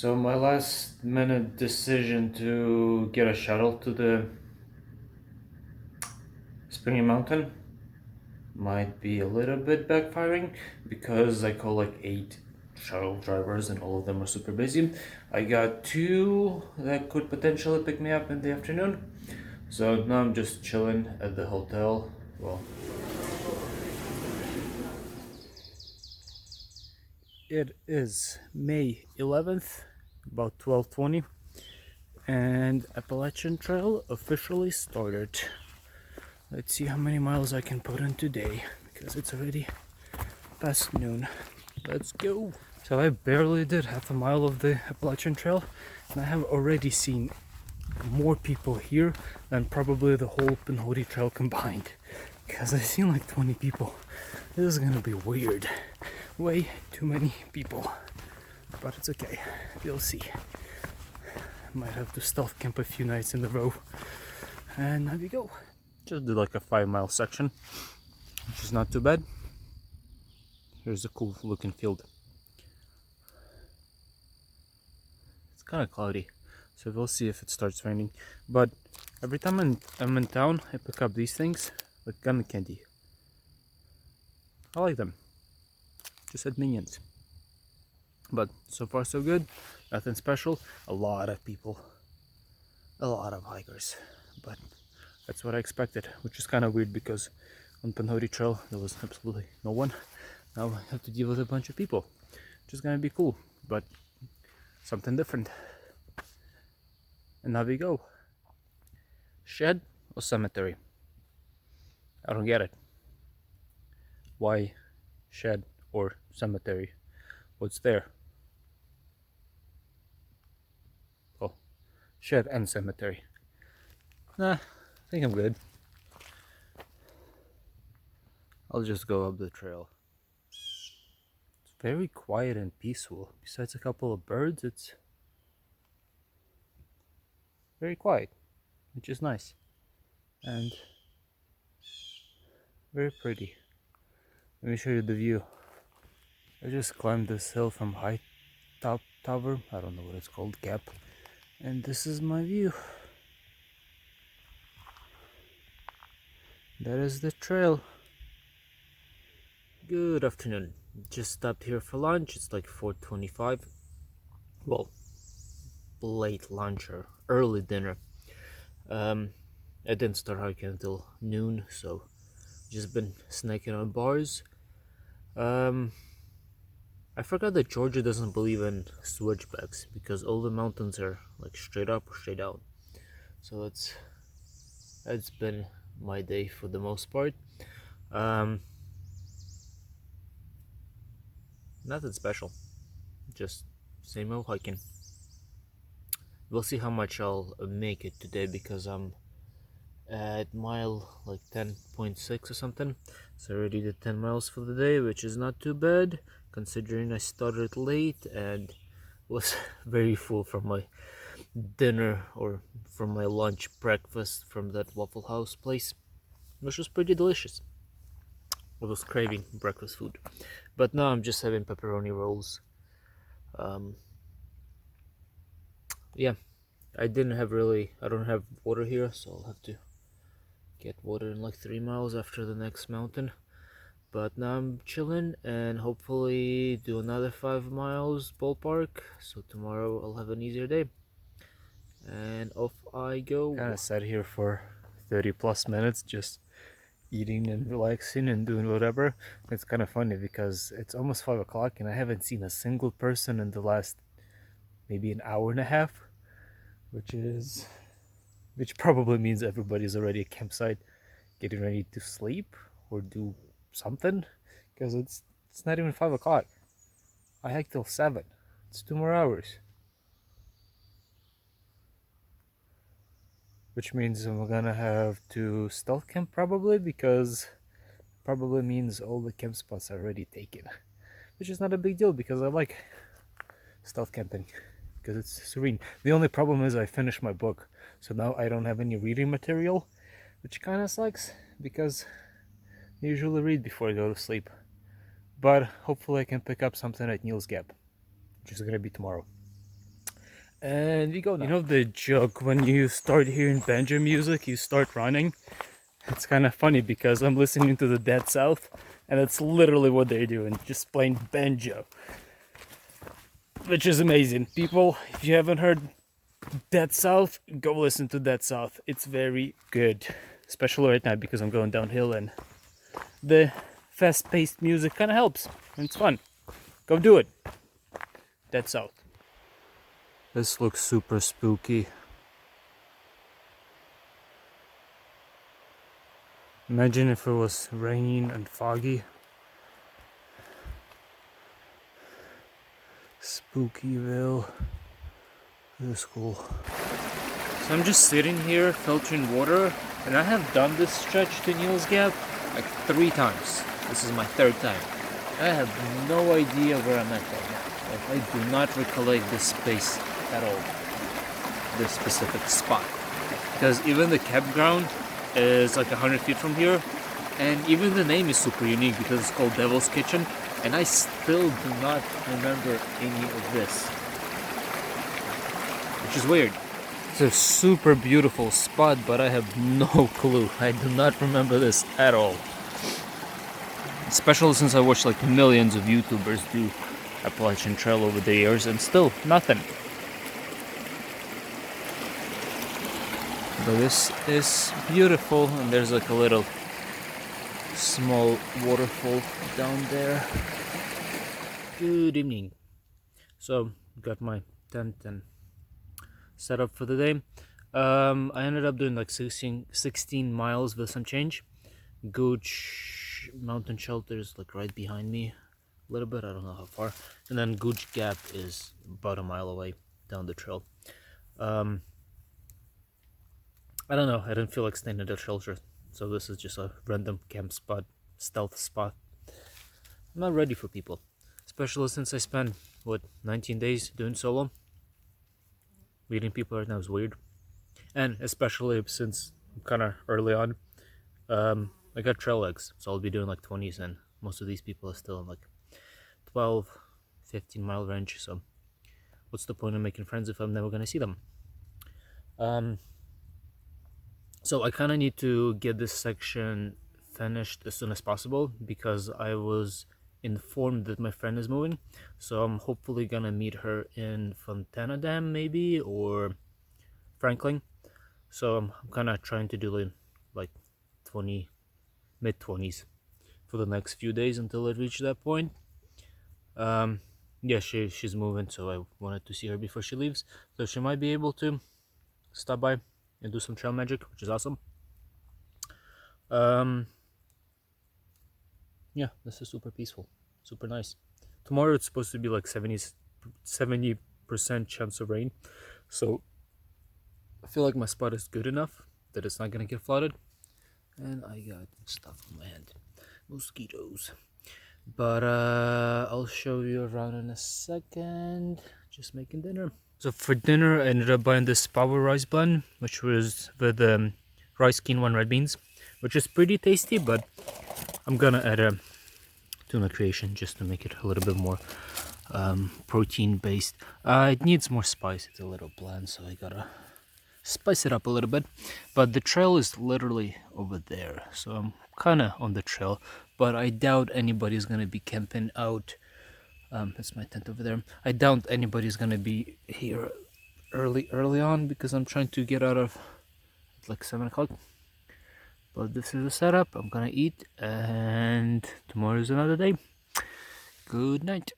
So my last minute decision to get a shuttle to the Springy Mountain might be a little bit backfiring because I call like 8 shuttle drivers and all of them are super busy. I got 2 that could potentially pick me up in the afternoon. So now I'm just chilling at the hotel. Well, it is May 11th, about 12:20, and Appalachian Trail officially started. Let's see how many miles I can put in today because it's already past noon. Let's go. So I barely did half a mile of the Appalachian Trail and I have already seen more people here than probably the whole Pinhoti Trail combined, because I've seen like 20 people. This is gonna be weird. Way too many people. But it's okay. We'll see. Might have to stealth camp a few nights in a row. And there we go. Just did like a 5-mile section, which is not too bad. Here's a cool looking field. It's kind of cloudy, so we'll see if it starts raining. But every time I'm in town, I pick up these things, like gummy candy. I like them. Just had minions. But so far so good. Nothing special. A lot of people. A lot of hikers. But that's what I expected, which is kind of weird because on Pinhoti Trail there was absolutely no one. Now I have to deal with a bunch of people, which is gonna be cool, but something different. And now we go. Shed or cemetery? I don't get it. Why shed or cemetery? What's there? Oh, shed and cemetery. Nah, I think I'm good. I'll just go up the trail. It's very quiet and peaceful. Besides a couple of birds, it's very quiet, which is nice. And very pretty. Let me show you the view. I just climbed this hill from high top tower. I don't know what it's called, gap. And this is my view. That is the trail. Good afternoon. Just stopped here for lunch. It's like 4:25. Well, late lunch or early dinner. I didn't start hiking until noon, so just been snacking on bars. I forgot that Georgia doesn't believe in switchbacks because all the mountains are like straight up or straight down. So that's been my day for the most part. Nothing special, just same old hiking. We'll see how much I'll make it today because I'm at mile like 10.6 or something. So I already did 10 miles for the day, which is not too bad considering I started late and was very full from my dinner or from my lunch breakfast from that Waffle House place, which was pretty delicious. I was craving breakfast food, but now I'm just having pepperoni rolls. Yeah, I don't have water here, so I'll have to get water in like 3 miles after the next mountain. But now I'm chilling and hopefully do another 5 miles ballpark, so tomorrow I'll have an easier day. And off I go. Kind of sat here for 30 plus minutes just eating and relaxing and doing whatever. It's kind of funny because it's almost 5 o'clock and I haven't seen a single person in the last maybe an hour and a half, which probably means everybody's already at campsite getting ready to sleep or do something, because it's not even 5 o'clock. I hiked till 7. It's 2 more hours, which means I'm gonna have to stealth camp probably, because probably means all the camp spots are already taken, which is not a big deal because I like stealth camping because it's serene. The only problem is I finished my book, so now I don't have any reading material, which kind of sucks because I usually read before I go to sleep. But hopefully I can pick up something at Neil's Gap, which is gonna be tomorrow. And we go now. You know the joke when you start hearing banjo music, you start running? It's kind of funny because I'm listening to the Dead South, and that's literally what they're doing, just playing banjo. Which is amazing. People, if you haven't heard Dead South, go listen to Dead South. It's very good. Especially right now because I'm going downhill and the fast-paced music kind of helps. And it's fun. Go do it. Dead South. This looks super spooky. Imagine if it was raining and foggy. Spookyville. This is cool. So I'm just sitting here filtering water, and I have done this stretch to Neil's Gap like 3 times. This is my 3rd time. I have no idea where I'm at right now. Like, I do not recollect this space at all. This specific spot. Because even the campground is like 100 feet from here, and even the name is super unique because it's called Devil's Kitchen, and I still do not remember any of this, which is weird. It's a super beautiful spot, but I have no clue. I do not remember this at all. Especially since I watched like millions of YouTubers do Appalachian Trail over the years, and still nothing. But this is beautiful, and there's like a little small waterfall down there. Good evening. So, got my tent and set up for the day. I ended up doing like 16 miles with some change. Gooch Mountain Shelter is like right behind me a little bit, I don't know how far. And then Gooch Gap is about a mile away down the trail. I don't know, I didn't feel like staying at a shelter, so this is just a random camp spot, stealth spot. I'm not ready for people, especially since I spent, 19 days doing solo. Meeting people right now is weird, and especially since I'm kind of early on. I got trail legs, so I'll be doing like 20s, and most of these people are still in like 12, 15 mile range, so what's the point of making friends if I'm never gonna see them? So I kind of need to get this section finished as soon as possible because I was informed that my friend is moving. So I'm hopefully gonna meet her in Fontana Dam maybe, or Franklin. So I'm kind of trying to do like mid-20s for the next few days until I reach that point. Yeah, she's moving, so I wanted to see her before she leaves. So she might be able to stop by and do some trail magic, which is awesome. Yeah, this is super peaceful, super nice. Tomorrow it's supposed to be like 70% chance of rain, so I feel like my spot is good enough that it's not gonna get flooded. And I got stuff on my hand, mosquitoes. But I'll show you around in a second. Just making dinner. So for dinner I ended up buying this power rice blend, which was with rice, quinoa, and red beans, which is pretty tasty, but I'm gonna add a tuna creation just to make it a little bit more protein based. It needs more spice, it's a little bland, so I gotta spice it up a little bit. But the trail is literally over there, so I'm kind of on the trail, but I doubt anybody's gonna be camping out. That's my tent over there. I doubt anybody's gonna be here early on because I'm trying to get out of like 7 o'clock. But this is the setup. I'm gonna eat, and tomorrow is another day. Good night.